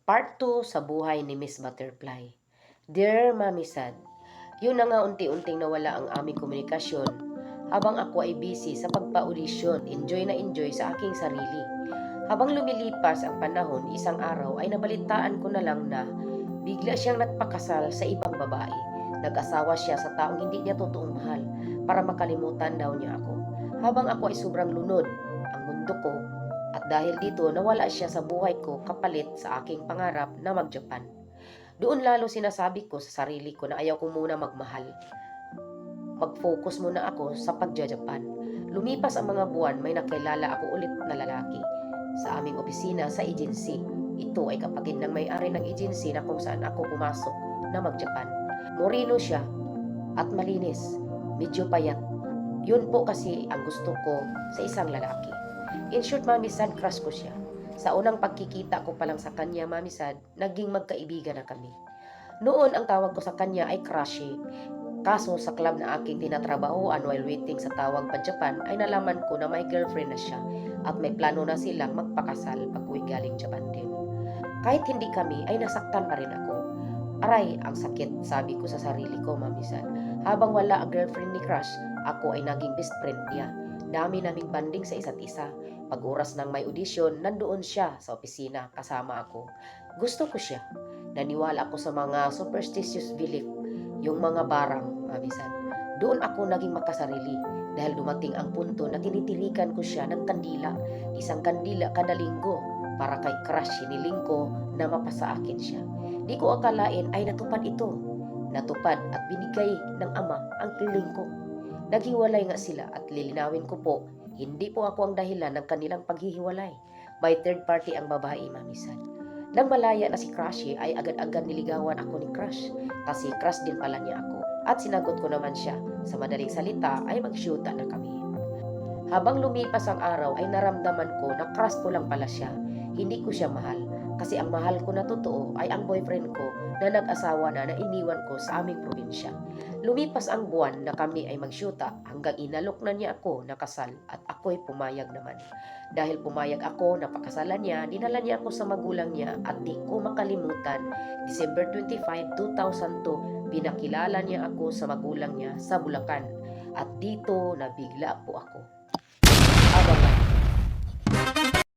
Part 2 sa buhay ni Miss Butterfly. Dear Mami Sad, yun na nga unti-unting nawala ang aming komunikasyon habang ako ay busy sa pagpa-audition, enjoy na enjoy sa aking sarili. Habang lumilipas ang panahon, isang araw ay nabalitaan ko na lang na bigla siyang nagpakasal sa ibang babae. Nag-asawa siya sa taong hindi niya totoong mahal para makalimutan daw niya ako. Habang ako ay sobrang lunod, ang mundo ko, at dahil dito nawala siya sa buhay ko kapalit sa aking pangarap na mag-Japan. Doon lalo sinasabi ko sa sarili ko na ayaw ko muna magmahal. Mag-focus muna ako sa pagja-Japan. Lumipas ang mga buwan, may nakilala ako ulit na lalaki sa aming opisina sa agency. Ito ay kapatid ng may-ari ng agency na kung saan ako pumasok na mag-Japan. Moreno siya at malinis, medyo payat. Yun po kasi ang gusto ko sa isang lalaki. In short, Mami Sad, crush ko siya. Sa unang pagkikita ko pa lang sa kanya, Mami Sad, naging magkaibigan na kami. Noon, ang tawag ko sa kanya ay crushy. Kaso sa club na aking tinatrabahoan while waiting sa tawag pa Japan, ay nalaman ko na may girlfriend na siya at may plano na silang magpakasal pag uwi galing Japan din. Kahit hindi kami, ay nasaktan pa rin ako. Aray, ang sakit, sabi ko sa sarili ko, Mami Sad. Habang wala ang girlfriend ni Crush, ako ay naging best friend niya. Dami naming banding sa isa't isa. Pag oras ng may audition, nandoon siya sa opisina kasama ako. Gusto ko siya. Naniwala ako sa mga superstitious belief, yung mga barang, Mami Sad. Doon ako naging makasarili dahil dumating ang punto na tinitirikan ko siya ng kandila. Isang kandila kada linggo para kay Crush hiniling ko na mapasa akin siya. Di ko akalain ay natupad ito. Natupad at binigay ng ama ang hiling ko. Naghiwalay nga sila at lilinawin ko po, hindi po ako ang dahilan ng kanilang paghihiwalay. May third party ang babae, Mami Sad. Nang malaya na si Crushy ay agad-agad niligawan ako ni Crush kasi crush din pala niya ako. At sinagot ko naman siya, sa madaling salita ay mag-shoota na kami. Habang lumipas ang araw ay naramdaman ko na crush ko lang pala siya. Hindi ko siya mahal kasi ang mahal ko na totoo ay ang boyfriend ko na nag-asawa na iniwan ko sa aming probinsya. Lumipas ang buwan na kami ay magsyuta hanggang inalok na niya ako na kasal at ako'y pumayag naman. Dahil pumayag ako na pakasalan niya, dinala niya ako sa magulang niya at di ko makalimutan, December 25, 2002, pinakilala niya ako sa magulang niya sa Bulacan at dito nabigla po ako.